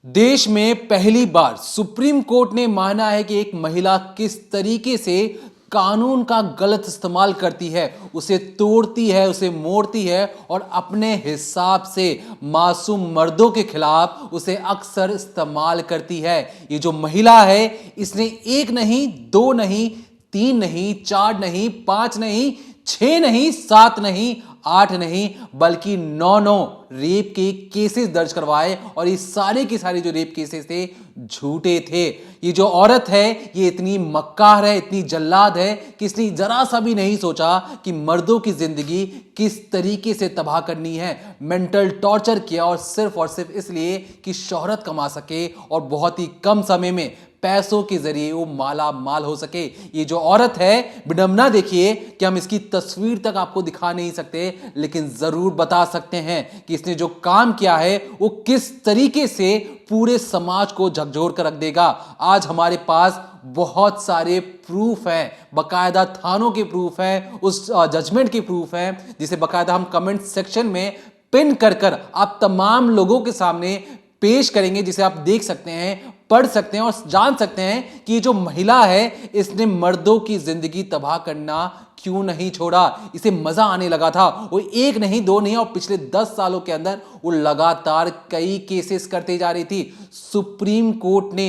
देश में पहली बार सुप्रीम कोर्ट ने माना है कि एक महिला किस तरीके से कानून का गलत इस्तेमाल करती है, उसे तोड़ती है, उसे मोड़ती है और अपने हिसाब से मासूम मर्दों के खिलाफ उसे अक्सर इस्तेमाल करती है। ये जो महिला है, इसने एक नहीं, दो नहीं, तीन नहीं, चार नहीं, पांच नहीं, छह नहीं, सात नहीं, आठ नहीं, बल्कि नौ रेप के केसेस दर्ज करवाए और ये सारे के सारे जो रेप केसेस थे झूठे थे। ये जो औरत है, ये इतनी मक्कार है, इतनी जल्लाद है कि इसने जरा सा भी नहीं सोचा कि मर्दों की जिंदगी किस तरीके से तबाह करनी है। मेंटल टॉर्चर किया और सिर्फ इसलिए कि शोहरत कमा सके और बहुत ही कम समय में पैसों के जरिए वो माला माल हो सके। ये जो औरत है, विडंबना देखिए कि हम इसकी तस्वीर तक आपको दिखा नहीं सकते, लेकिन जरूर बता सकते हैं कि इसने जो काम किया है वो किस तरीके से पूरे समाज को झकझोर कर रख देगा। आज हमारे पास बहुत सारे प्रूफ हैं, बकायदा थानों के प्रूफ हैं, उस जजमेंट के प्रूफ हैं, जिसे बकायदा हम कमेंट सेक्शन में पिन कर आप तमाम लोगों के सामने पेश करेंगे, जिसे आप देख सकते हैं, पढ़ सकते हैं और जान सकते हैं कि जो महिला है, इसने मर्दों की जिंदगी तबाह करना क्यों नहीं छोड़ा। इसे मजा आने लगा था। वो एक नहीं, दो नहीं और पिछले 10 सालों के अंदर वो लगातार कई केसेस करते जा रही थी। सुप्रीम कोर्ट ने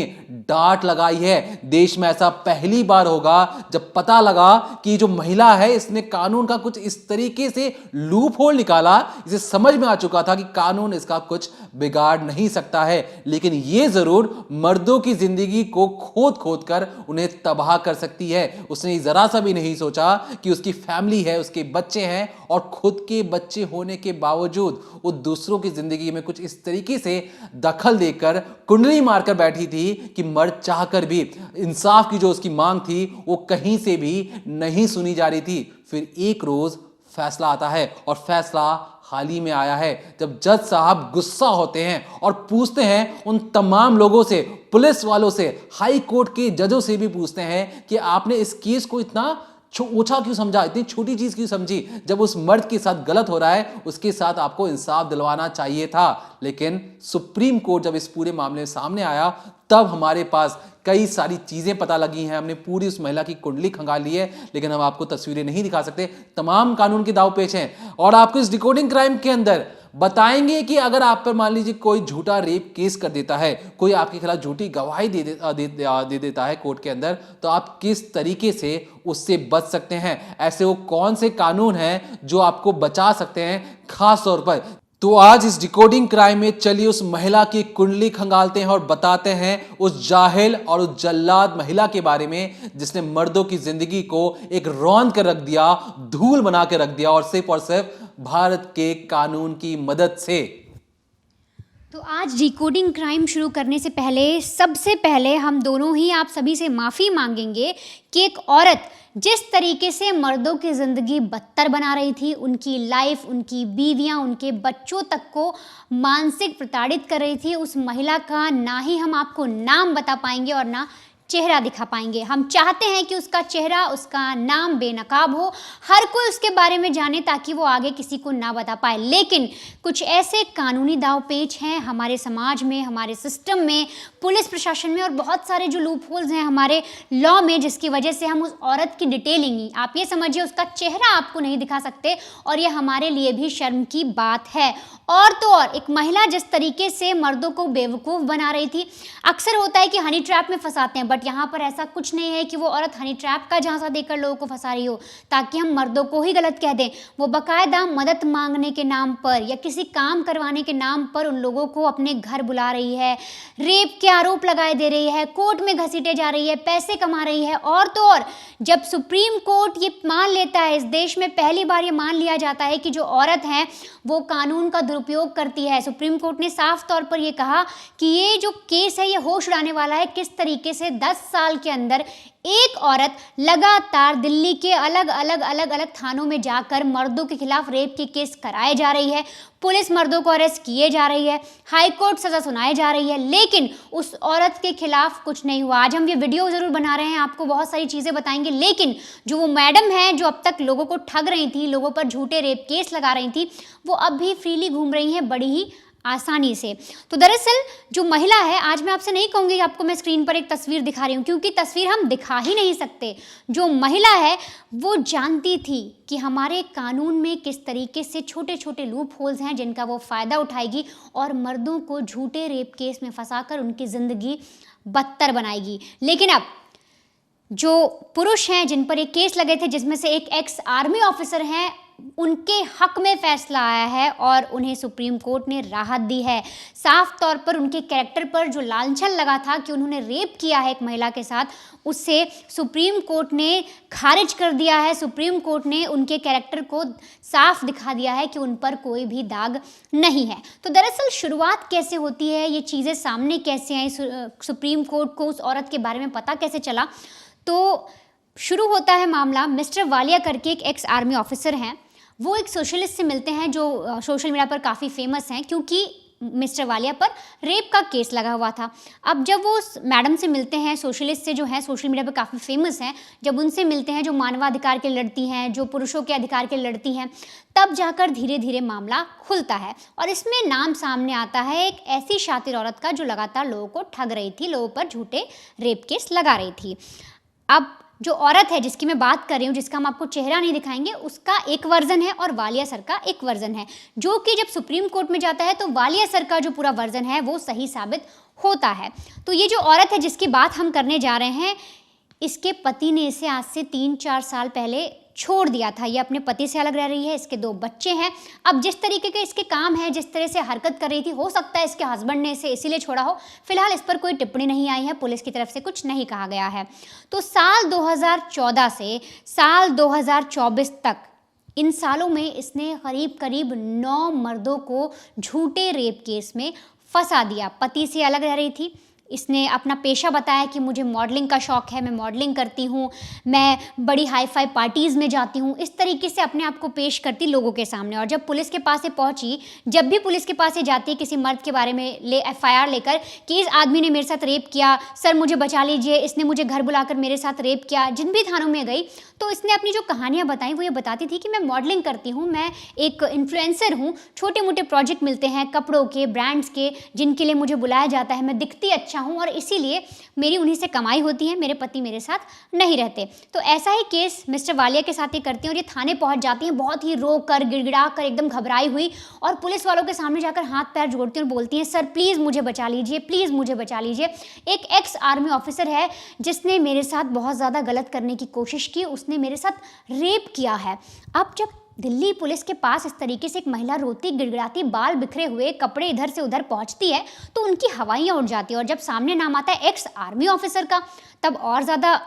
डांट लगाई है। देश में ऐसा पहली बार होगा जब पता लगा कि जो महिला है, इसने कानून का कुछ इस तरीके से लूप होल निकाला, इसे समझ में आ चुका था कि कानून इसका कुछ बिगाड़ नहीं सकता है, लेकिन ये जरूर मर्दों की जिंदगी को खोद खोद कर उन्हें तबाह कर सकती है। उसने जरा सा भी नहीं सोचा कि उसकी फैमिली है, उसके बच्चे हैं और खुद के बच्चे होने के बावजूद वो दूसरों की जिंदगी में कुछ इस तरीके से दखल देकर कुंडली मारकर बैठी थी कि मर्द चाहकर भी इंसाफ की जो उसकी मांग थी वो कहीं से भी नहीं सुनी जा रही थी। फिर एक रोज फैसला आता है और फैसला हाल ही में आया है, जब जज साहब गुस्सा होते हैं और पूछते हैं उन तमाम लोगों से, पुलिस वालों से, हाई कोर्ट के जजों से भी पूछते हैं कि आपने इस केस को इतना ओछा क्यों समझा, इतनी छोटी चीज क्यों समझी, जब उस मर्द के साथ गलत हो रहा है उसके साथ आपको इंसाफ दिलवाना चाहिए था। लेकिन सुप्रीम कोर्ट जब इस पूरे मामले में सामने आया, तब हमारे पास कई सारी चीजें पता लगी हैं। हमने पूरी उस महिला की कुंडली खंगाल ली है, लेकिन हम आपको तस्वीरें नहीं दिखा सकते। तमाम कानून के दाव पेच हैं और आपको इस डिकोडिंग क्राइम के अंदर बताएंगे कि अगर आप पर मान लीजिए कोई झूठा रेप केस कर देता है, कोई आपके खिलाफ झूठी गवाही दे देता है कोर्ट के अंदर, तो आप किस तरीके से उससे बच सकते हैं। ऐसे वो कौन से कानून हैं जो आपको बचा सकते हैं खास तौर पर। तो आज इस डिकोडिंग क्राइम में चलिए उस महिला की कुंडली खंगालते हैं और बताते हैं उस जाहिल और उस जल्लाद महिला के बारे में, जिसने मर्दों की जिंदगी को एक रौंद कर रख दिया, धूल बना के रख दिया, और सिर्फ भारत के कानून की मदद से। तो आज डिकोडिंग क्राइम शुरू करने से पहले सबसे पहले हम दोनों ही आप सभी से माफ़ी मांगेंगे कि एक औरत जिस तरीके से मर्दों की ज़िंदगी बदतर बना रही थी, उनकी लाइफ, उनकी बीवियां, उनके बच्चों तक को मानसिक प्रताड़ित कर रही थी, उस महिला का ना ही हम आपको नाम बता पाएंगे और ना चेहरा दिखा पाएंगे। हम चाहते हैं कि उसका चेहरा, उसका नाम बेनकाब हो, हर कोई उसके बारे में जाने, ताकि वो आगे किसी को ना बता पाए। लेकिन कुछ ऐसे कानूनी दाव पेच हैं हमारे समाज में, हमारे सिस्टम में, पुलिस प्रशासन में और बहुत सारे जो लूप होल्स हैं हमारे लॉ में, जिसकी वजह से हम उस औरत की डिटेलिंग ही, आप ये समझिए उसका चेहरा आपको नहीं दिखा सकते, और ये हमारे लिए भी शर्म की बात है। और तो और एक महिला जिस तरीके से मर्दों को बेवकूफ़ बना रही थी, अक्सर होता है कि हनी ट्रैप में फंसाते हैं, बट यहाँ पर ऐसा कुछ नहीं है कि वो औरत हनी ट्रैप का झांसा देकर लोगों को फंसा रही हो ताकि हम मर्दों को ही गलत कह दें। वो बाकायदा मदद मांगने के नाम पर या किसी काम करवाने के नाम पर उन लोगों को अपने घर बुला रही है, रेप के आरोप लगाए दे रही है, कोर्ट में घसीटे जा रही है, पैसे कमा रही है। और तो और जब सुप्रीम कोर्ट ये मान लेता है, इस देश में पहली बार ये मान लिया जाता है कि जो औरत है वो कानून का दुरुपयोग करती है। सुप्रीम कोर्ट ने साफ तौर पर यह कहा कि ये जो केस है ये होश उड़ाने वाला है। किस तरीके से 10 साल के अंदर एक औरत लगातार दिल्ली के अलग अलग थानों में जाकर मर्दों के खिलाफ रेप के केस कराए जा रही है, पुलिस मर्दों को अरेस्ट किए जा रही है, हाई कोर्ट सजा सुनाए जा रही है, लेकिन उस औरत के खिलाफ कुछ नहीं हुआ। आज हम ये वीडियो जरूर बना रहे हैं, आपको बहुत सारी चीज़ें बताएंगे, लेकिन जो वो मैडम है जो अब तक लोगों को ठग रही थी, लोगों पर झूठे रेप केस लगा रही थी, वो अब भी फ्रीली घूम रही हैं बड़ी ही आसानी से। तो दरअसल जो महिला है, आज मैं आपसे नहीं कहूँगी, आपको मैं स्क्रीन पर एक तस्वीर दिखा रही हूँ क्योंकि तस्वीर हम दिखा ही नहीं सकते। जो महिला है वो जानती थी कि हमारे कानून में किस तरीके से छोटे छोटे लूप होल्स हैं जिनका वो फ़ायदा उठाएगी और मर्दों को झूठे रेप केस में फंसाकर उनकी ज़िंदगी बदतर बनाएगी। लेकिन अब जो पुरुष हैं जिन पर एक केस लगे थे, जिसमें से एक एक्स आर्मी ऑफिसर हैं, उनके हक में फैसला आया है और उन्हें सुप्रीम कोर्ट ने राहत दी है। साफ तौर पर उनके कैरेक्टर पर जो लांछन लगा था कि उन्होंने रेप किया है एक महिला के साथ, उससे सुप्रीम कोर्ट ने खारिज कर दिया है। सुप्रीम कोर्ट ने उनके कैरेक्टर को साफ दिखा दिया है कि उन पर कोई भी दाग नहीं है। तो दरअसल शुरुआत कैसे होती है, ये चीज़ें सामने कैसे आई, सुप्रीम कोर्ट को उस औरत के बारे में पता कैसे चला? तो शुरू होता है मामला, मिस्टर वालिया करके एक एक्स आर्मी ऑफिसर हैं, वो एक सोशलिस्ट से मिलते हैं जो सोशल मीडिया पर काफ़ी फेमस हैं क्योंकि मिस्टर वालिया पर रेप का केस लगा हुआ था। अब जब वो मैडम से मिलते हैं, सोशलिस्ट से जो है सोशल मीडिया पर काफ़ी फेमस हैं, जब उनसे मिलते हैं जो मानवाधिकार के लड़ती हैं, जो पुरुषों के अधिकार के लड़ती हैं, तब जाकर धीरे धीरे मामला खुलता है और इसमें नाम सामने आता है एक ऐसी शातिर औरत का जो लगातार लोगों को ठग रही थी, लोगों पर झूठे रेप केस लगा रही थी। अब जो औरत है जिसकी मैं बात कर रही हूँ, जिसका हम आपको चेहरा नहीं दिखाएंगे, उसका एक वर्जन है और वालिया सर का एक वर्जन है, जो कि जब सुप्रीम कोर्ट में जाता है तो वालिया सर का जो पूरा वर्जन है वो सही साबित होता है। तो ये जो औरत है जिसकी बात हम करने जा रहे हैं, इसके पति ने इसे आज से 3-4 साल पहले छोड़ दिया था। ये अपने पति से अलग रह रही है, इसके 2 बच्चे हैं। अब जिस तरीके के इसके काम है, जिस तरह से हरकत कर रही थी, हो सकता है इसके हस्बैंड ने इसे इसीलिए छोड़ा हो। फिलहाल इस पर कोई टिप्पणी नहीं आई है, पुलिस की तरफ से कुछ नहीं कहा गया है। तो साल 2014 से साल 2024 तक, इन सालों में इसने करीब 9 मर्दों को झूठे रेप केस में फंसा दिया। पति से अलग रह रही थी, इसने अपना पेशा बताया कि मुझे मॉडलिंग का शौक़ है, मैं मॉडलिंग करती हूँ, मैं बड़ी हाई फाई पार्टीज़ में जाती हूँ, इस तरीके से अपने आप को पेश करती लोगों के सामने। और जब पुलिस के पास ये पहुँची, जब भी पुलिस के पास ये जाती है किसी मर्द के बारे में FIR लेकर कि इस आदमी ने मेरे साथ रेप किया, सर मुझे बचा लीजिए, इसने मुझे घर बुलाकर मेरे साथ रेप किया, जिन भी थानों में गई तो इसने अपनी जो कहानियाँ बताई वो ये बताती थी कि मैं मॉडलिंग करती हूँ, मैं एक इन्फ्लुएंसर हूँ, छोटे मोटे प्रोजेक्ट मिलते हैं कपड़ों के, ब्रांड्स के, जिनके लिए मुझे बुलाया जाता है, मैं दिखती अच्छा हूँ और इसीलिए मेरी उन्हीं से कमाई होती है, मेरे पति मेरे साथ नहीं रहते। तो ऐसा ही केस मिस्टर वालिया के साथ ये करती हैं और ये थाने पहुँच जाती हैं बहुत ही रो कर, गिड़गिड़ा कर, एकदम घबराई हुई, और पुलिस वालों के सामने जाकर हाथ पैर जोड़ती हैं और बोलती हैं, सर प्लीज़ मुझे बचा लीजिए, प्लीज़ मुझे बचा लीजिए। एक एक्स आर्मी ऑफिसर है जिसने मेरे साथ बहुत ज़्यादा गलत करने की कोशिश की, उसने मेरे साथ रेप किया है। अब जब दिल्ली पुलिस के पास इस तरीके से एक महिला रोती, गिड़गिड़ाती, बाल बिखरे हुए, कपड़े इधर से उधर पहुंचती है तो उनकी हवाइयाँ उड़ जाती है। और जब सामने नाम आता है एक्स आर्मी ऑफिसर का, तब और ज़्यादा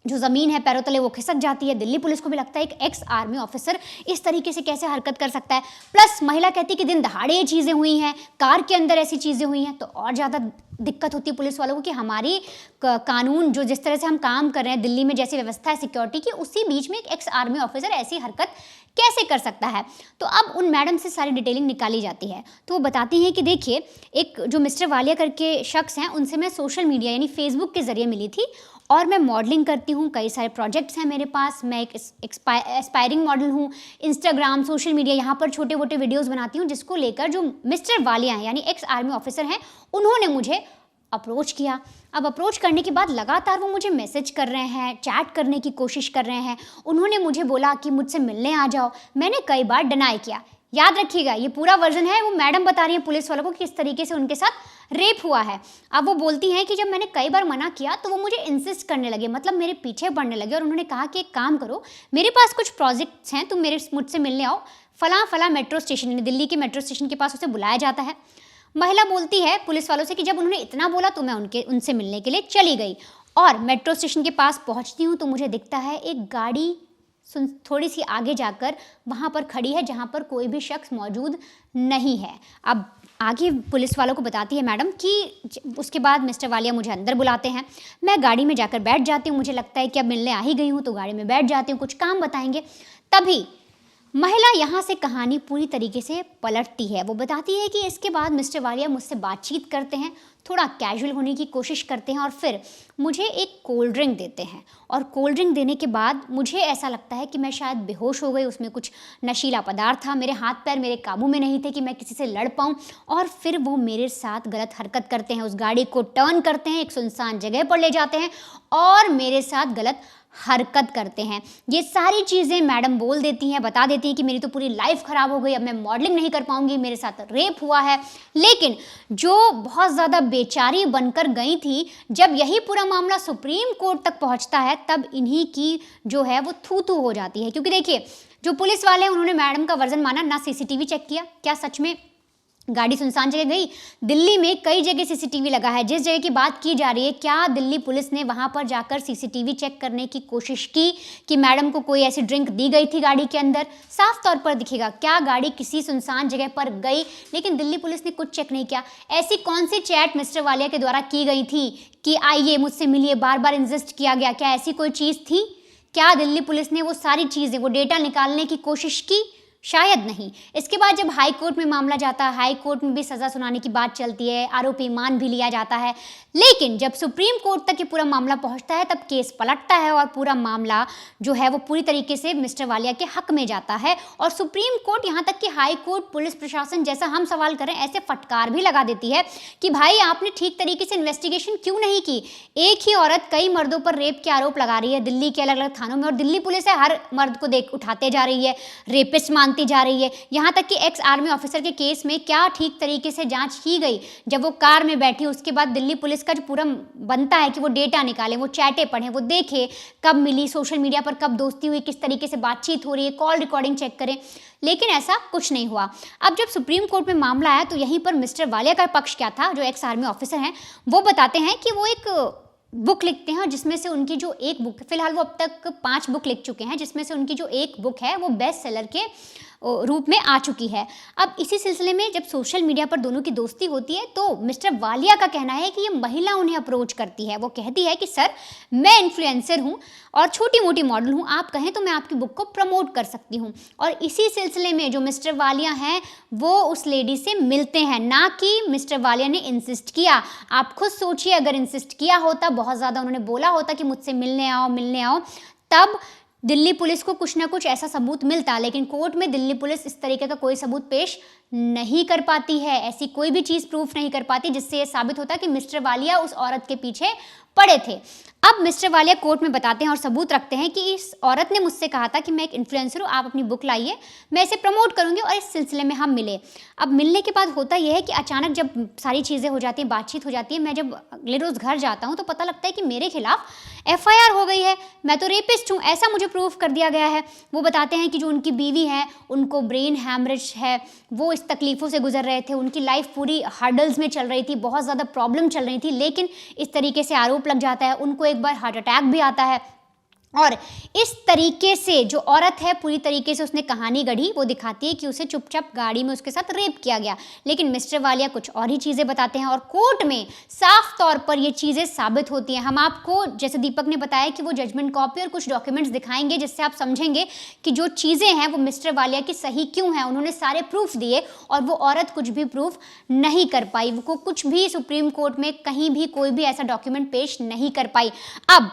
जो ज़मीन है पैरों तले वो खिसक जाती है। दिल्ली पुलिस को भी लगता है एक एक्स आर्मी ऑफिसर इस तरीके से कैसे हरकत कर सकता है। प्लस महिला कहती है कि दिन दहाड़े ये चीज़ें हुई हैं, कार के अंदर ऐसी चीज़ें हुई हैं, तो और ज़्यादा दिक्कत होती है पुलिस वालों को कि हमारी कानून जो जिस तरह से हम काम कर रहे हैं, दिल्ली में जैसी व्यवस्था है सिक्योरिटी की, उसी बीच में एक एक्स आर्मी ऑफिसर ऐसी हरकत कैसे कर सकता है। तो अब उन मैडम से सारी डिटेलिंग निकाली जाती है। तो वो बताती हैं कि देखिए, एक जो मिस्टर वालिया करके शख्स हैं, उनसे मैं सोशल मीडिया यानी फेसबुक के ज़रिए मिली थी और मैं मॉडलिंग करती हूँ, कई सारे प्रोजेक्ट्स हैं मेरे पास, मैं एक एस्पायरिंग मॉडल हूँ, इंस्टाग्राम, सोशल मीडिया, यहाँ पर छोटे मोटे वीडियोस बनाती हूँ, जिसको लेकर जो मिस्टर वालिया हैं यानी एक्स आर्मी ऑफिसर हैं, उन्होंने मुझे अप्रोच किया। अब अप्रोच करने के बाद लगातार वो मुझे मैसेज कर रहे हैं, चैट करने की कोशिश कर रहे हैं। उन्होंने मुझे बोला कि मुझसे मिलने आ जाओ, मैंने कई बार डिनाई किया। याद रखिएगा, ये पूरा वर्जन है, वो मैडम बता रही हैं पुलिस वालों को किस तरीके से उनके साथ रेप हुआ है। अब वो बोलती हैं कि जब मैंने कई बार मना किया तो वो मुझे इंसिस्ट करने लगे, मतलब मेरे पीछे पड़ने लगे, और उन्होंने कहा कि एक काम करो, मेरे पास कुछ प्रोजेक्ट्स हैं, तुम मुझसे मिलने आओ, फला मेट्रो स्टेशन, यानी दिल्ली के मेट्रो स्टेशन के पास उसे बुलाया जाता है। महिला बोलती है पुलिस वालों से कि जब उन्होंने इतना बोला तो मैं उनसे मिलने के लिए चली गई, और मेट्रो स्टेशन के पास पहुंचती हूँ तो मुझे दिखता है एक गाड़ी थोड़ी सी आगे जाकर वहाँ पर खड़ी है, जहाँ पर कोई भी शख्स मौजूद नहीं है। अब आगे पुलिस वालों को बताती है मैडम कि उसके बाद मिस्टर वालिया मुझे अंदर बुलाते हैं, मैं गाड़ी में जाकर बैठ जाती हूँ, मुझे लगता है कि अब मिलने आ ही गई हूँ तो गाड़ी में बैठ जाती हूँ, कुछ काम बताएंगे। तभी महिला यहाँ से कहानी पूरी तरीके से पलटती है। वो बताती है कि इसके बाद मिस्टर वालिया मुझसे बातचीत करते हैं, थोड़ा कैजुअल होने की कोशिश करते हैं और फिर मुझे एक कोल्ड ड्रिंक देते हैं। और कोल्ड ड्रिंक देने के बाद मुझे ऐसा लगता है कि मैं शायद बेहोश हो गई, उसमें कुछ नशीला पदार्थ था, मेरे हाथ पैर मेरे काबू में नहीं थे कि मैं किसी से लड़ पाऊँ। और फिर वो मेरे साथ गलत हरकत करते हैं, उस गाड़ी को टर्न करते हैं, एक सुनसान जगह पर ले जाते हैं और मेरे साथ गलत हरकत करते हैं। ये सारी चीज़ें मैडम बोल देती हैं, बता देती हैं कि मेरी तो पूरी लाइफ ख़राब हो गई, अब मैं मॉडलिंग नहीं कर पाऊंगी, मेरे साथ रेप हुआ है। लेकिन जो बहुत ज़्यादा बेचारी बनकर गई थी, जब यही पूरा मामला सुप्रीम कोर्ट तक पहुंचता है तब इन्हीं की जो है वो थू-थू हो जाती है। क्योंकि देखिए, जो पुलिस वाले हैं उन्होंने मैडम का वर्जन माना, ना सीसीटीवी चेक किया, क्या सच में गाड़ी सुनसान जगह गई? दिल्ली में कई जगह सीसीटीवी लगा है। जिस जगह की बात की जा रही है, क्या दिल्ली पुलिस ने वहां पर जाकर सीसीटीवी चेक करने की कोशिश की कि मैडम को कोई ऐसी ड्रिंक दी गई थी गाड़ी के अंदर? साफ तौर पर दिखेगा, क्या गाड़ी किसी सुनसान जगह पर गई? लेकिन दिल्ली पुलिस ने कुछ चेक नहीं किया। ऐसी कौन सी चैट मिस्टर वालिया के द्वारा की गई थी कि आइए मुझसे मिलिए, बार बार इंसिस्ट किया गया? क्या ऐसी कोई चीज़ थी? क्या दिल्ली पुलिस ने वो सारी चीज़ें, वो डेटा निकालने की कोशिश की? शायद नहीं। इसके बाद जब हाई कोर्ट में मामला जाता है, हाई कोर्ट में भी सज़ा सुनाने की बात चलती है, आरोपी मान भी लिया जाता है। लेकिन जब सुप्रीम कोर्ट तक ये पूरा मामला पहुंचता है तब केस पलटता है और पूरा मामला जो है वो पूरी तरीके से मिस्टर वालिया के हक में जाता है। और सुप्रीम कोर्ट, यहाँ तक कि हाई कोर्ट, पुलिस प्रशासन, जैसा हम सवाल करें ऐसे फटकार भी लगा देती है कि भाई आपने ठीक तरीके से इन्वेस्टिगेशन क्यों नहीं की? एक ही औरत कई मर्दों पर रेप के आरोप लगा रही है दिल्ली के अलग अलग थानों में, और दिल्ली पुलिस है हर मर्द को देख उठाते जा रही है, रेपिस्ट मानती जा रही है। यहाँ तक कि एक्स आर्मी ऑफिसर के केस में क्या ठीक तरीके से जांच की गई? जब वो कार में बैठी, उसके बाद दिल्ली पुलिस का जो पूरा बनता है कि वो डेटा निकालें, वो चैटें पढ़ें, वो देखें कब मिली, सोशल मीडिया पर कब दोस्ती हुई, किस तरीके से बातचीत हो रही है, कॉल रिकॉर्डिंग चेक करें। लेकिन ऐसा कुछ नहीं हुआ। अब जब सुप्रीम कोर्ट में मामला आया तो यहीं पर मिस्टर वालिया का पक्ष क्या था? जो एक्स आर्मी ऑफिसर हैं वो बताते हैं कि वो एक बुक लिखते हैं, जिसमें से उनकी जो एक बुक, फिलहाल वो अब तक 5 बुक लिख चुके हैं, जिसमें से उनकी जो एक बुक है वो बेस्ट सेलर के रूप में आ चुकी है। अब इसी सिलसिले में जब सोशल मीडिया पर दोनों की दोस्ती होती है तो मिस्टर वालिया का कहना है कि ये महिला उन्हें अप्रोच करती है। वो कहती है कि सर, मैं इन्फ्लुएंसर हूँ और छोटी मोटी मॉडल हूँ, आप कहें तो मैं आपकी बुक को प्रमोट कर सकती हूँ। और इसी सिलसिले में जो मिस्टर वालिया हैं वो उस लेडी से मिलते हैं, ना कि मिस्टर वालिया ने इंसिस्ट किया। आप खुद सोचिए, अगर इंसिस्ट किया होता, बहुत ज़्यादा उन्होंने बोला होता कि मुझसे मिलने आओ, तब दिल्ली पुलिस को कुछ ना कुछ ऐसा सबूत मिलता। लेकिन कोर्ट में दिल्ली पुलिस इस तरीके का कोई सबूत पेश नहीं कर पाती है, ऐसी कोई भी चीज़ प्रूफ नहीं कर पाती जिससे ये साबित होता कि मिस्टर वालिया उस औरत के पीछे पड़े थे। अब मिस्टर वालिया कोर्ट में बताते हैं और सबूत रखते हैं कि इस औरत ने मुझसे कहा था कि मैं एक इन्फ्लुएंसर हूँ, आप अपनी बुक लाइए, मैं इसे प्रमोट करूँगी, और इस सिलसिले में हम मिले। अब मिलने के बाद होता यह है कि अचानक जब सारी चीज़ें हो जाती हैं, बातचीत हो जाती है, मैं जब अगले रोज़ घर जाता हूँ तो पता लगता है कि मेरे खिलाफ FIR हो गई है, मैं तो रेपिस्ट हूँ, ऐसा मुझे प्रूफ कर दिया गया है। वो बताते हैं कि जो उनकी बीवी है उनको ब्रेन हैमरेज है, वो इस तकलीफ़ों से गुजर रहे थे, उनकी लाइफ पूरी हर्डल्स में चल रही थी, बहुत ज़्यादा प्रॉब्लम चल रही थी। लेकिन इस तरीके से आरोप लग जाता है, उनको एक बार हार्ट अटैक भी आता है। और इस तरीके से जो औरत है पूरी तरीके से उसने कहानी गढ़ी, वो दिखाती है कि उसे चुपचाप गाड़ी में उसके साथ रेप किया गया। लेकिन मिस्टर वालिया कुछ और ही चीज़ें बताते हैं और कोर्ट में साफ तौर पर ये चीज़ें साबित होती हैं। हम आपको, जैसे दीपक ने बताया, कि वो जजमेंट कॉपी और कुछ डॉक्यूमेंट्स दिखाएंगे जिससे आप समझेंगे कि जो चीज़ें हैं वो मिस्टर वालिया की सही क्यों हैं। उन्होंने सारे प्रूफ दिए और वो औरत कुछ भी प्रूफ नहीं कर पाई, वो कुछ भी सुप्रीम कोर्ट में कहीं भी कोई भी ऐसा डॉक्यूमेंट पेश नहीं कर पाई। अब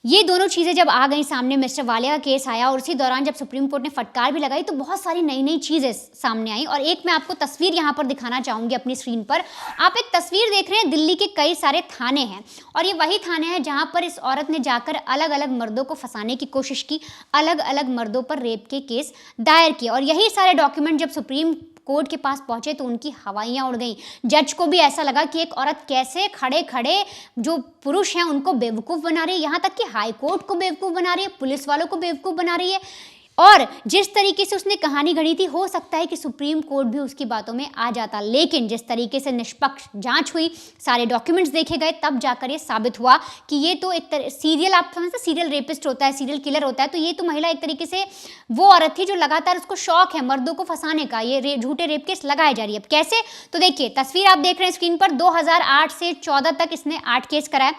ये दोनों चीज़ें जब आ गई सामने, मिस्टर वालिया का केस आया और उसी दौरान जब सुप्रीम कोर्ट ने फटकार भी लगाई तो बहुत सारी नई नई चीज़ें सामने आई। और एक मैं आपको तस्वीर यहाँ पर दिखाना चाहूँगी अपनी स्क्रीन पर। आप एक तस्वीर देख रहे हैं, दिल्ली के कई सारे थाने हैं और ये वही थाने हैं जहाँ पर इस औरत ने जाकर अलग अलग मर्दों को फंसाने की कोशिश की, अलग अलग मर्दों पर रेप के केस दायर किए। और यही सारे डॉक्यूमेंट जब सुप्रीम कोर्ट के पास पहुंचे तो उनकी हवाइयां उड़ गईं। जज को भी ऐसा लगा कि एक औरत कैसे खड़े खड़े जो पुरुष हैं उनको बेवकूफ़ बना रही है, यहाँ तक कि हाई कोर्ट को बेवकूफ़ बना रही है, पुलिस वालों को बेवकूफ़ बना रही है। और जिस तरीके से उसने कहानी गढ़ी थी, हो सकता है कि सुप्रीम कोर्ट भी उसकी बातों में आ जाता। लेकिन जिस तरीके से निष्पक्ष जांच हुई, सारे डॉक्यूमेंट्स देखे गए, तब जाकर ये साबित हुआ कि ये तो एक सीरियल, आप समझते, सीरियल रेपिस्ट होता है, सीरियल किलर होता है। तो ये तो महिला एक तरीके से वो औरत थी जो लगातार उसको शौक है मर्दों को फंसाने का, ये झूठे रेप केस लगाए जा रही है। अब कैसे? तो देखिए, तस्वीर आप देख रहे हैं स्क्रीन पर। 2008 से 14 तक इसने 8 केस कराए।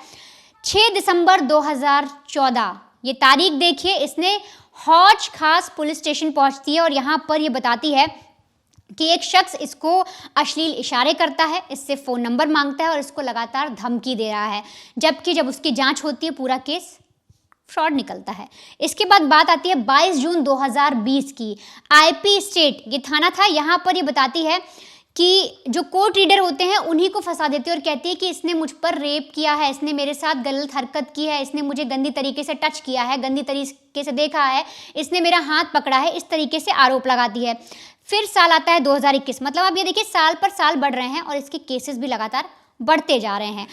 6 दिसंबर 2014 ये तारीख देखिए, इसने हौज खास पुलिस स्टेशन पहुंचती है और यहाँ पर ये बताती है कि एक शख्स इसको अश्लील इशारे करता है, इससे फ़ोन नंबर मांगता है और इसको लगातार धमकी दे रहा है, जबकि जब उसकी जांच होती है पूरा केस फ्रॉड निकलता है। इसके बाद बात आती है 22 जून 2020 की। आईपी स्टेट ये थाना था, यहाँ पर ये बताती है कि जो कोर्ट रीडर होते हैं उन्हीं को फंसा देती है और कहती है कि इसने मुझ पर रेप किया है, इसने मेरे साथ गलत हरकत की है, इसने मुझे गंदी तरीके से टच किया है, गंदी तरीके से देखा है, इसने मेरा हाथ पकड़ा है, इस तरीके से आरोप लगाती है। फिर साल आता है 2021, मतलब आप ये देखिए साल पर साल बढ़ रहे हैं और इसके केसेस भी लगातार बढ़ते जा रहे हैं।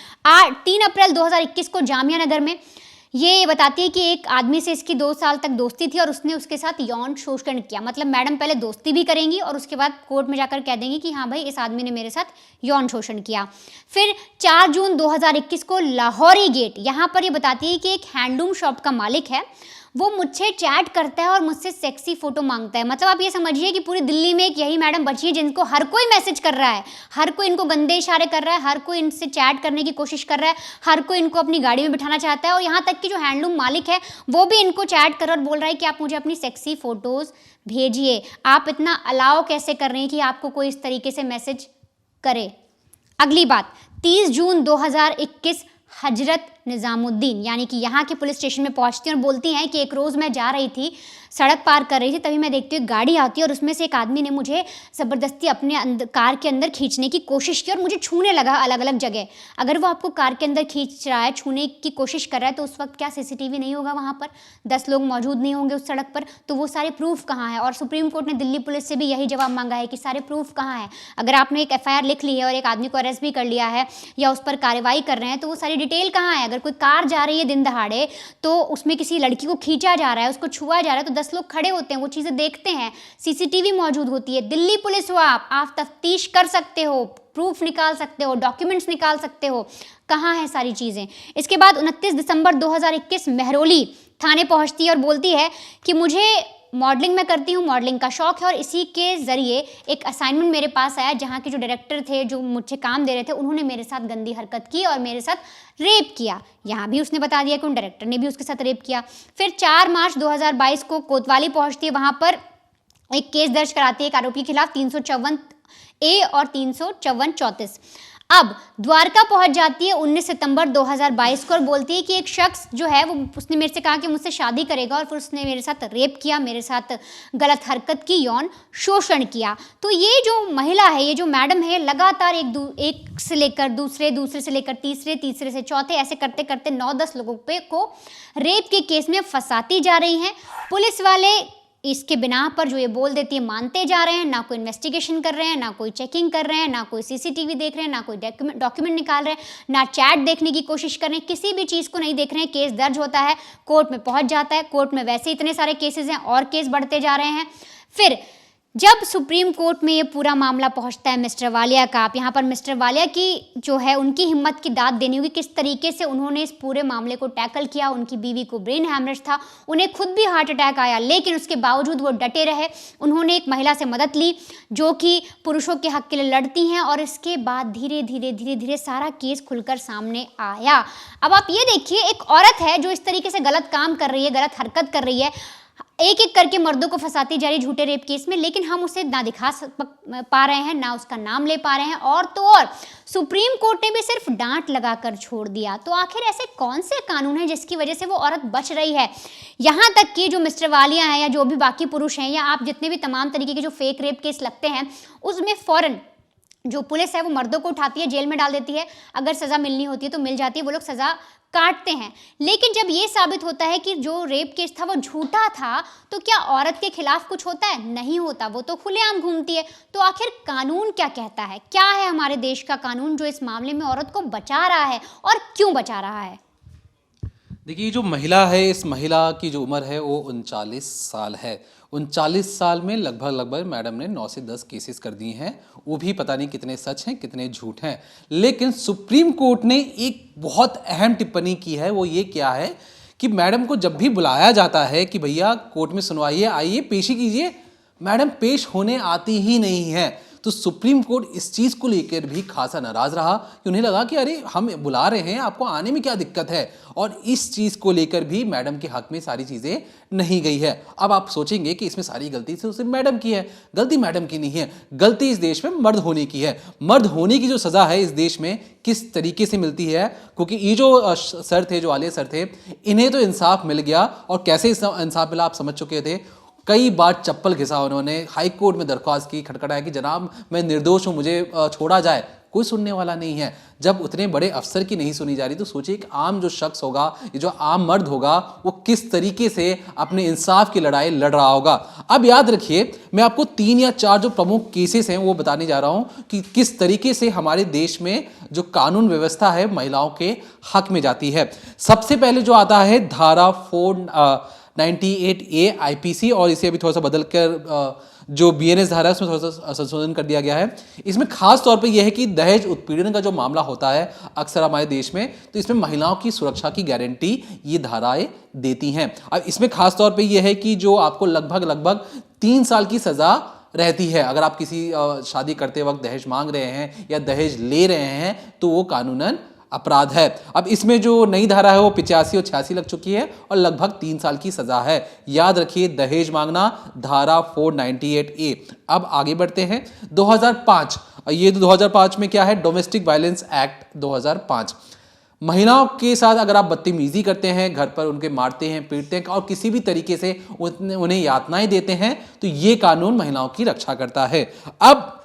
3 अप्रैल 2021 को जामिया नगर में ये बताती है कि एक आदमी से इसकी 2 साल तक दोस्ती थी और उसने उसके साथ यौन शोषण किया। मतलब मैडम पहले दोस्ती भी करेंगी और उसके बाद कोर्ट में जाकर कह देंगी कि हाँ भाई इस आदमी ने मेरे साथ यौन शोषण किया। फिर 4 जून 2021 को लाहौरी गेट, यहाँ पर ये बताती है कि एक हैंडलूम शॉप का मालिक है, वो मुझसे चैट करता है और मुझसे सेक्सी फोटो मांगता है। मतलब आप ये समझिए कि पूरी दिल्ली में एक यही मैडम बची है जिनको हर कोई मैसेज कर रहा है, हर कोई इनको गंदे इशारे कर रहा है, हर कोई इनसे चैट करने की कोशिश कर रहा है, हर कोई इनको अपनी गाड़ी में बिठाना चाहता है और यहाँ तक कि जो हैंडलूम मालिक है वो भी इनको चैट कर और बोल रहा है कि आप मुझे अपनी सेक्सी फोटोज़ भेजिए। आप इतना अलाउ कैसे कर रहे हैं कि आपको कोई इस तरीके से मैसेज करे। अगली बात 30 जून 2021, हजरत निज़ामुद्दीन यानी कि यहाँ के पुलिस स्टेशन में पहुँचती हैं और बोलती हैं कि एक रोज़ मैं जा रही थी, सड़क पार कर रही थी, तभी मैं देखती हूँ एक गाड़ी आती है और उसमें से एक आदमी ने मुझे ज़बरदस्ती अपने कार के अंदर खींचने की कोशिश की और मुझे छूने लगा अलग अलग जगह। अगर वो आपको कार के अंदर खींच रहा है, छूने की कोशिश कर रहा है, तो उस वक्त क्या सीसीटीवी नहीं होगा वहाँ पर? 10 लोग मौजूद नहीं होंगे उस सड़क पर, तो वो सारे प्रूफ कहाँ है? और सुप्रीम कोर्ट ने दिल्ली पुलिस से भी यही जवाब मांगा है कि सारे प्रूफ कहाँ है? अगर आपने एक FIR लिख ली है और एक आदमी को अरेस्ट भी कर लिया है या उस पर कार्रवाई कर रहे हैं, तो वो सारी डिटेल कहाँ है? अगर कोई कार जा रही है दिन दहाड़े, तो उसमें किसी लड़की को खींचा जा रहा है, उसको छुआ जा रहा है, तो 10 लोग खड़े होते हैं, वो चीज़ें देखते हैं, सीसीटीवी मौजूद होती है। दिल्ली पुलिस हो आप तफ्तीश कर सकते हो, प्रूफ निकाल सकते हो, डॉक्यूमेंट्स निकाल सकते हो। कहाँ है सारी चीज़ें? इसके बाद 29 दिसंबर 2021 मेहरौली थाने पहुंचती है और बोलती है कि मुझे मॉडलिंग में करती हूँ, मॉडलिंग का शौक है और इसी के ज़रिए एक असाइनमेंट मेरे पास आया जहाँ के जो डायरेक्टर थे, जो मुझे काम दे रहे थे, उन्होंने मेरे साथ गंदी हरकत की और मेरे साथ रेप किया। यहाँ भी उसने बता दिया कि उन डायरेक्टर ने भी उसके साथ रेप किया। फिर 4 मार्च 2022 को कोतवाली पहुँचती है, वहाँ पर एक केस दर्ज कराती है एक आरोपी के खिलाफ 354A और 354-34। अब द्वारका पहुंच जाती है 19 सितंबर 2022 को और बोलती है कि एक शख्स जो है वो उसने मेरे से कहा कि मुझसे शादी करेगा और फिर उसने मेरे साथ रेप किया, मेरे साथ गलत हरकत की, यौन शोषण किया। तो ये जो महिला है, ये जो मैडम है, लगातार एक से लेकर दूसरे से लेकर तीसरे से चौथे, ऐसे करते करते 9-10 लोगों को रेप के केस में फंसाती जा रही हैं। पुलिस वाले इसके बिना पर जो ये बोल देती है मानते जा रहे हैं, ना कोई इन्वेस्टिगेशन कर रहे हैं, ना कोई चेकिंग कर रहे हैं, ना कोई सीसीटीवी देख रहे हैं, ना कोई डॉक्यूमेंट निकाल रहे हैं, ना चैट देखने की कोशिश कर रहे हैं, किसी भी चीज़ को नहीं देख रहे हैं। केस दर्ज होता है, कोर्ट में पहुंच जाता है, कोर्ट में वैसे इतने सारे केसेस हैं और केस बढ़ते जा रहे हैं। फिर जब सुप्रीम कोर्ट में ये पूरा मामला पहुंचता है मिस्टर वालिया का, आप यहाँ पर मिस्टर वालिया की जो है उनकी हिम्मत की दाद देनी होगी, किस तरीके से उन्होंने इस पूरे मामले को टैकल किया। उनकी बीवी को ब्रेन हैमरेज था, उन्हें खुद भी हार्ट अटैक आया, लेकिन उसके बावजूद वो डटे रहे। उन्होंने एक महिला से मदद ली जो कि पुरुषों के हक के लिए लड़ती हैं और इसके बाद धीरे धीरे सारा केस खुलकर सामने आया। अब आप ये देखिए, एक औरत है जो इस तरीके से गलत काम कर रही है, गलत हरकत कर रही है, एक एक करके मर्दों को फंसाती जा रही झूठे रेप केस में, लेकिन हम उसे ना दिखा पा रहे हैं, ना उसका नाम ले पा रहे हैं, और तो और सुप्रीम कोर्ट ने भी सिर्फ डांट लगाकर छोड़ दिया। तो आखिर ऐसे कौन से कानून हैं जिसकी वजह से वो औरत बच रही है? यहाँ तक कि जो मिस्टर वालिया हैं या जो भी बाकी पुरुष हैं या आप जितने भी तमाम तरीके के जो फेक रेप केस लगते हैं, उसमें फ़ौरन जो पुलिस है वो मर्दों को उठाती है, जेल में डाल देती है, अगर सज़ा मिलनी होती है तो मिल जाती है, वो लोग सज़ा काटते हैं। लेकिन जब ये साबित होता है कि जो रेप केस था वो झूठा था, तो क्या औरत के खिलाफ कुछ होता है? नहीं होता, वो तो खुलेआम घूमती है। तो आखिर कानून क्या कहता है? क्या है हमारे देश का कानून जो इस मामले में औरत को बचा रहा है और क्यों बचा रहा है? देखिए, जो महिला है, इस महिला की जो उम्र है वो 39 साल है। 39 साल में लगभग मैडम ने 9 से 10 केसेस कर दिए हैं, वो भी पता नहीं कितने सच हैं कितने झूठ हैं। लेकिन सुप्रीम कोर्ट ने एक बहुत अहम टिप्पणी की है, वो ये क्या है कि मैडम को जब भी बुलाया जाता है कि भैया कोर्ट में सुनवाइए, आइए पेशी कीजिए, मैडम पेश होने आती ही नहीं है। तो सुप्रीम कोर्ट इस चीज को लेकर भी खासा नाराज रहा कि उन्हें लगा कि अरे हम बुला रहे हैं, आपको आने में क्या दिक्कत है, और इस चीज को लेकर भी मैडम के हक में सारी चीजें नहीं गई है। अब आप सोचेंगे कि इसमें सारी गलती से सिर्फ मैडम की है। गलती मैडम की नहीं है, गलती इस देश में मर्द होने की है। मर्द होने की जो सजा है इस देश में किस तरीके से मिलती है, क्योंकि ये जो सर थे, जो आलिया सर थे, इन्हें तो इंसाफ मिल गया, और कैसे इंसाफ मिला आप समझ चुके थे। कई बार चप्पल घिसा उन्होंने, हाई कोर्ट में दरख्वास्त की, खटखटाया कि जनाब मैं निर्दोष हूं, मुझे छोड़ा जाए। कोई सुनने वाला नहीं है। जब उतने बड़े अफसर की नहीं सुनी जा रही, तो सोचिए कि आम जो शख्स होगा, ये जो आम मर्द होगा, वो किस तरीके से अपने इंसाफ की लड़ाई लड़ रहा होगा। अब याद रखिए, मैं आपको 3 या 4 जो प्रमुख केसेस हैं वो बताने जा रहा हूं कि किस तरीके से हमारे देश में जो कानून व्यवस्था है महिलाओं के हक में जाती है। सबसे पहले जो आता है धारा 498A IPC, और इसे अभी थोड़ा सा बदल कर जो BNS धारा है उसमें थोड़ा सा संशोधन कर दिया गया है। इसमें खास तौर पे यह है कि दहेज उत्पीड़न का जो मामला होता है अक्सर हमारे देश में, तो इसमें महिलाओं की सुरक्षा की गारंटी ये धाराएं देती हैं। अब इसमें खास तौर पे यह है कि जो आपको लगभग 3 साल की सजा रहती है अगर आप किसी शादी करते वक्त दहेज मांग रहे हैं या दहेज ले रहे हैं, तो वो कानूनन अपराध है। अब इसमें जो नई धारा है वो 85 और 86 लग चुकी है और लगभग 3 साल की सजा है। याद रखिए, दहेज मांगना धारा 498A। अब आगे बढ़ते हैं 2005। ये तो 2005 में क्या है, डोमेस्टिक वायलेंस एक्ट 2005। महिलाओं के साथ अगर आप बदतमीजी करते हैं, घर पर उनके मारते हैं, पीटते हैं और किसी भी तरीके से उन्हें यातनाएं देते हैं, तो ये कानून महिलाओं की रक्षा करता है। अब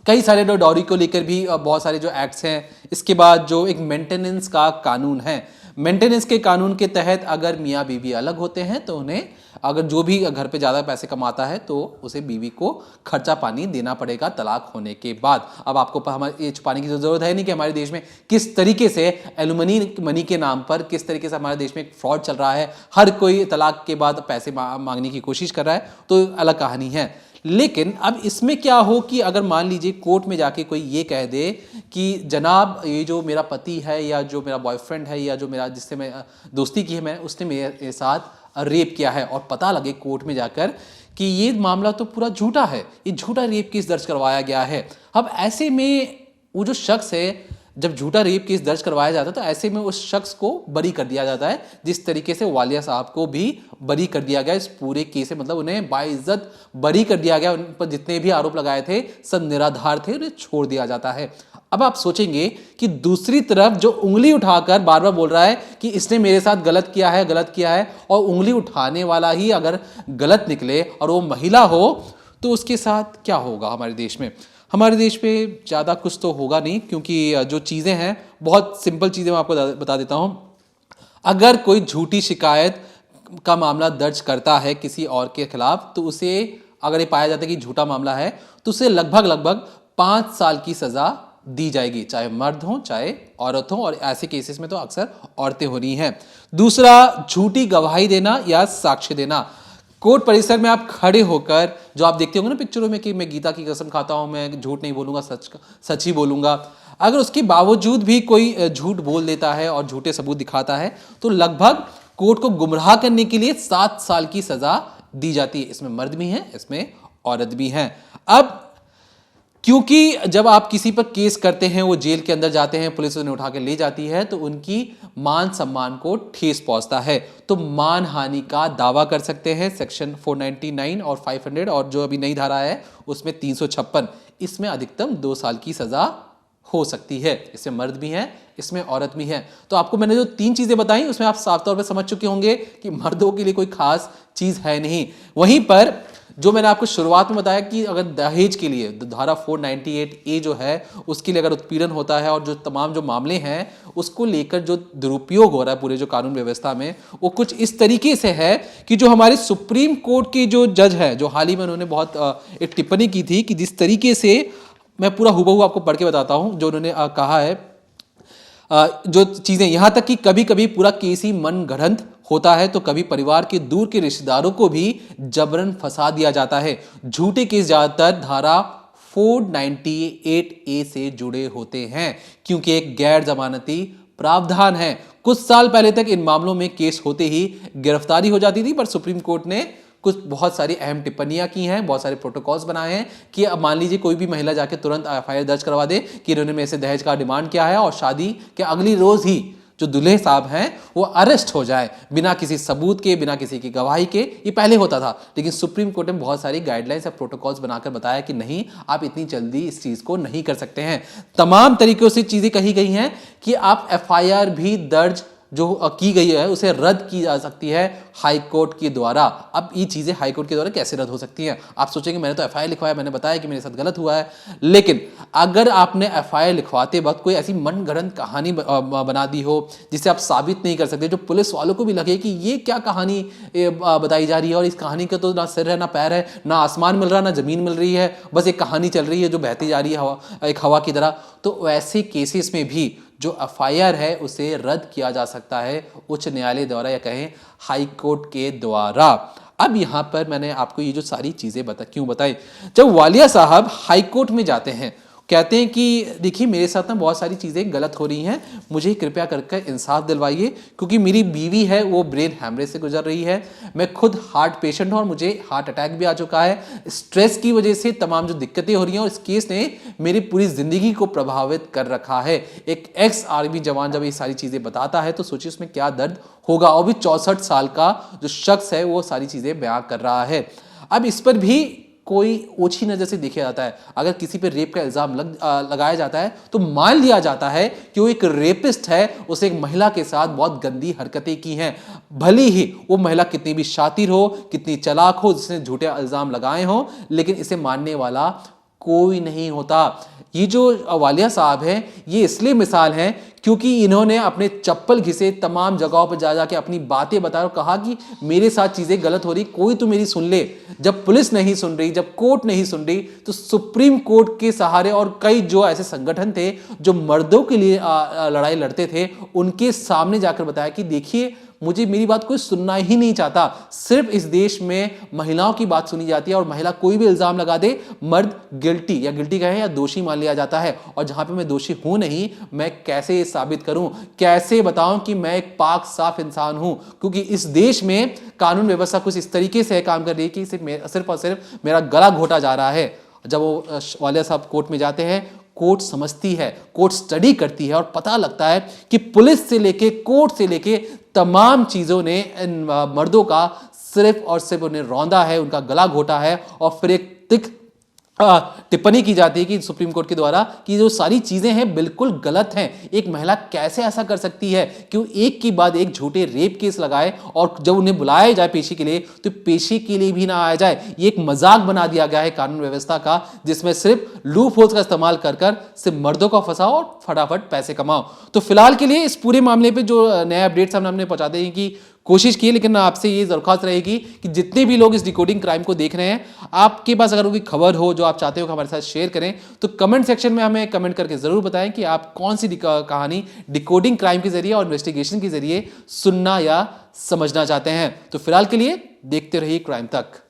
कई सारे जो डॉरी को लेकर भी बहुत सारे जो एक्ट्स हैं। इसके बाद जो एक मेंटेनेंस का कानून है, मेंटेनेंस के कानून के तहत अगर मियाँ बीवी अलग होते हैं तो उन्हें, अगर जो भी घर पे ज़्यादा पैसे कमाता है तो उसे बीवी को खर्चा पानी देना पड़ेगा तलाक होने के बाद। अब आपको हमारे ये छुपाने की ज़रूरत है नहीं कि हमारे देश में किस तरीके से एलुमनी मनी के नाम पर किस तरीके से हमारे देश में एक फ्रॉड चल रहा है। हर कोई तलाक के बाद पैसे मांगने की कोशिश कर रहा है, तो अलग कहानी है। लेकिन अब इसमें क्या हो कि अगर मान लीजिए कोर्ट में जाके कोई ये कह दे कि जनाब ये जो मेरा पति है या जो मेरा बॉयफ्रेंड है या जो मेरा जिससे मैं दोस्ती की है, मैं उसने मेरे साथ रेप किया है, और पता लगे कोर्ट में जाकर कि ये मामला तो पूरा झूठा है, ये झूठा रेप केस दर्ज करवाया गया है। अब ऐसे में वो जो शख्स है, जब झूठा रेप केस दर्ज करवाया जाता है तो ऐसे में उस शख्स को बरी कर दिया जाता है, जिस तरीके से वालिया साहब को भी बरी कर दिया गया इस पूरे केस से। मतलब उन्हें बाइज्जत बरी कर दिया गया, उन पर जितने भी आरोप लगाए थे सब निराधार थे, उन्हें छोड़ दिया जाता है। अब आप सोचेंगे कि दूसरी तरफ जो उंगली उठाकर बार बार बोल रहा है कि इसने मेरे साथ गलत किया है, और उंगली उठाने वाला ही अगर गलत निकले और वो महिला हो, तो उसके साथ क्या होगा हमारे देश में? हमारे देश पे ज़्यादा कुछ तो होगा नहीं, क्योंकि जो चीज़ें हैं बहुत सिंपल चीज़ें मैं आपको बता देता हूँ। अगर कोई झूठी शिकायत का मामला दर्ज करता है किसी और के खिलाफ, तो उसे अगर ये पाया जाता है कि झूठा मामला है, तो उसे लगभग 5 साल की सज़ा दी जाएगी, चाहे मर्द हो चाहे औरत हो, और ऐसे केसेस में तो अक्सर औरतें हो रही हैं। दूसरा, झूठी गवाही देना या साक्ष्य देना। कोर्ट परिसर में आप खड़े होकर, जो आप देखते होंगे ना पिक्चरों में कि मैं गीता की कसम खाता हूं, मैं झूठ नहीं बोलूंगा, सच ही बोलूंगा, अगर उसके बावजूद भी कोई झूठ बोल देता है और झूठे सबूत दिखाता है, तो लगभग कोर्ट को गुमराह करने के लिए 7 साल की सजा दी जाती है। इसमें मर्द भी हैं, इसमें औरत भी हैं। अब क्योंकि जब आप किसी पर केस करते हैं, वो जेल के अंदर जाते हैं, पुलिस उन्हें उठा के ले जाती है, तो उनकी मान सम्मान को ठेस पहुंचता है, तो मान हानि का दावा कर सकते हैं। सेक्शन 499 और 500 और जो अभी नई धारा है उसमें 356, इसमें अधिकतम 2 साल की सजा हो सकती है। इसमें मर्द भी हैं, इसमें औरत भी हैं। तो आपको मैंने जो 3 चीजें बताई उसमें आप साफ तौर पर समझ चुके होंगे कि मर्दों के लिए कोई खास चीज है नहीं। वहीं पर जो मैंने आपको शुरुआत में बताया कि अगर दहेज के लिए धारा 498A जो है उसके लिए अगर उत्पीड़न होता है और जो तमाम जो मामले हैं उसको लेकर जो दुरुपयोग हो रहा है पूरे जो कानून व्यवस्था में, वो कुछ इस तरीके से है कि जो हमारे सुप्रीम कोर्ट के जो जज है, जो हाल ही में उन्होंने बहुत एक टिप्पणी की थी कि जिस तरीके से, मैं पूरा हुबहू आपको पढ़ के बताता हूं जो उन्होंने कहा है, जो चीजें यहां तक कि कभी कभी पूरा केस ही मन गढ़ंत होता है, तो कभी परिवार के दूर के रिश्तेदारों को भी जबरन फंसा दिया जाता है। झूठे केस ज्यादातर धारा 498A से जुड़े होते हैं, क्योंकि एक गैर जमानती प्रावधान है। कुछ साल पहले तक इन मामलों में केस होते ही गिरफ्तारी हो जाती थी, पर सुप्रीम कोर्ट ने कुछ बहुत सारी अहम टिप्पणियां की हैं, बहुत सारे प्रोटोकॉल्स बनाए हैं कि अब मान लीजिए कोई भी महिला जाके तुरंत एफआईआर दर्ज करवा दे कि इन्होंने मेरे से दहेज का डिमांड किया है, और शादी के अगली रोज ही जो दूल्हे साहब हैं वो अरेस्ट हो जाए बिना किसी सबूत के, बिना किसी की गवाही के। ये पहले होता था, लेकिन सुप्रीम कोर्ट ने बहुत सारी गाइडलाइंस या प्रोटोकॉल्स बनाकर बताया कि नहीं, आप इतनी जल्दी इस चीज को नहीं कर सकते हैं। तमाम तरीकों से चीजें कही गई हैं कि आप एफआईआर भी दर्ज जो की गई है उसे रद्द की जा सकती है हाई कोर्ट के द्वारा। अब ये चीजें हाई कोर्ट के द्वारा कैसे रद्द हो सकती हैं? आप सोचेंगे मैंने तो एफआईआर लिखवाया, मैंने बताया कि मेरे साथ गलत हुआ है, लेकिन अगर आपने एफआईआर लिखवाते वक्त कोई ऐसी मनगढ़ंत कहानी बना दी हो जिसे आप साबित नहीं कर सकते, जो पुलिस वालों को भी लगे कि ये क्या कहानी बताई जा रही है और इस कहानी का तो ना सिर है ना पैर है, ना आसमान मिल रहा ना जमीन मिल रही है, बस एक कहानी चल रही है जो बहती जा रही है एक हवा की तरह, तो ऐसे केसेस में भी जो एफआईआर है उसे रद्द किया जा सकता है उच्च न्यायालय द्वारा या कहें हाई कोर्ट के द्वारा। अब यहां पर मैंने आपको ये जो सारी चीजें क्यों बताई, जब वालिया साहब हाई कोर्ट में जाते हैं, कहते हैं कि देखिए मेरे साथ ना बहुत सारी चीज़ें गलत हो रही हैं, मुझे कृपया करके इंसाफ दिलवाइए, क्योंकि मेरी बीवी है वो ब्रेन हैमरेज से गुजर रही है, मैं खुद हार्ट पेशेंट हूँ और मुझे हार्ट अटैक भी आ चुका है, स्ट्रेस की वजह से तमाम जो दिक्कतें हो रही हैं और इस केस ने मेरी पूरी ज़िंदगी को प्रभावित कर रखा है। एक एक्स आर्मी जवान जब ये सारी चीज़ें बताता है तो सोचिए उसमें क्या दर्द होगा, और भी 64 साल का जो शख्स है वो सारी चीज़ें बयां कर रहा है। अब इस पर भी कोई ओछी नजर से देखा जाता है, अगर किसी पर रेप का इल्जाम लगाया जाता है तो मान लिया जाता है कि वो एक रेपिस्ट है, उसे एक महिला के साथ बहुत गंदी हरकतें की हैं, भले ही वो महिला कितनी भी शातिर हो, कितनी चालाक हो, जिसने झूठे इल्जाम लगाए हों, लेकिन इसे मानने वाला कोई नहीं होता। ये जो वालिया साहब हैं ये इसलिए मिसाल हैं क्योंकि इन्होंने अपने चप्पल घिसे तमाम जगहों पर जा जाके अपनी बातें बताया और कहा कि मेरे साथ चीजें गलत हो रही, कोई तो मेरी सुन ले। जब पुलिस नहीं सुन रही, जब कोर्ट नहीं सुन रही, तो सुप्रीम कोर्ट के सहारे और कई जो ऐसे संगठन थे जो मर्दों के लिए लड़ाई लड़ते थे, उनके सामने जाकर बताया कि देखिए मुझे मेरी बात कोई सुनना ही नहीं चाहता, सिर्फ इस देश में महिलाओं की बात सुनी जाती है और महिला कोई भी इल्जाम लगा दे, मर्द गिल्टी कहे या दोषी मान लिया जाता है, और जहां पे मैं दोषी हूं नहीं, मैं कैसे साबित करूं, कैसे बताऊं कि मैं एक पाक साफ इंसान हूं, क्योंकि इस देश में कानून व्यवस्था कुछ इस तरीके से काम कर रही है कि सिर्फ और सिर्फ मेरा गला घोटा जा रहा है। जब वो वालिया साहब कोर्ट में जाते हैं, कोर्ट समझती है, कोर्ट स्टडी करती है और पता लगता है कि पुलिस से लेके कोर्ट से लेके तमाम चीजों ने इन मर्दों का सिर्फ और सिर्फ उन्हें रौंदा है, उनका गला घोटा है, और फिर एक टिप्पणी की जाती है कि सुप्रीम कोर्ट के द्वारा कि जो सारी चीजें हैं बिल्कुल गलत हैं। एक महिला कैसे ऐसा कर सकती है कि वो एक के बाद एक झूठे रेप केस लगाए और जब उन्हें बुलाया जाए पेशी के लिए तो पेशी के लिए भी ना आया जाए। ये एक मजाक बना दिया गया है कानून व्यवस्था का, जिसमें सिर्फ लूप होल्स का इस्तेमाल कर सिर्फ मर्दों को फंसाओ और फटाफट पैसे कमाओ। तो फिलहाल के लिए इस पूरे मामले पर जो नए अपडेट्स हमने पहुंचा देने की कोशिश की, लेकिन आपसे ये दरख्वास्त रहेगी कि जितने भी लोग इस डिकोडिंग क्राइम को देख रहे हैं, आपके पास अगर कोई खबर हो जो आप चाहते हो कि हमारे साथ शेयर करें, तो कमेंट सेक्शन में हमें कमेंट करके जरूर बताएं कि आप कौन सी कहानी डिकोडिंग क्राइम के जरिए और इन्वेस्टिगेशन के जरिए सुनना या समझना चाहते हैं। तो फिलहाल के लिए देखते रहिए क्राइम तक।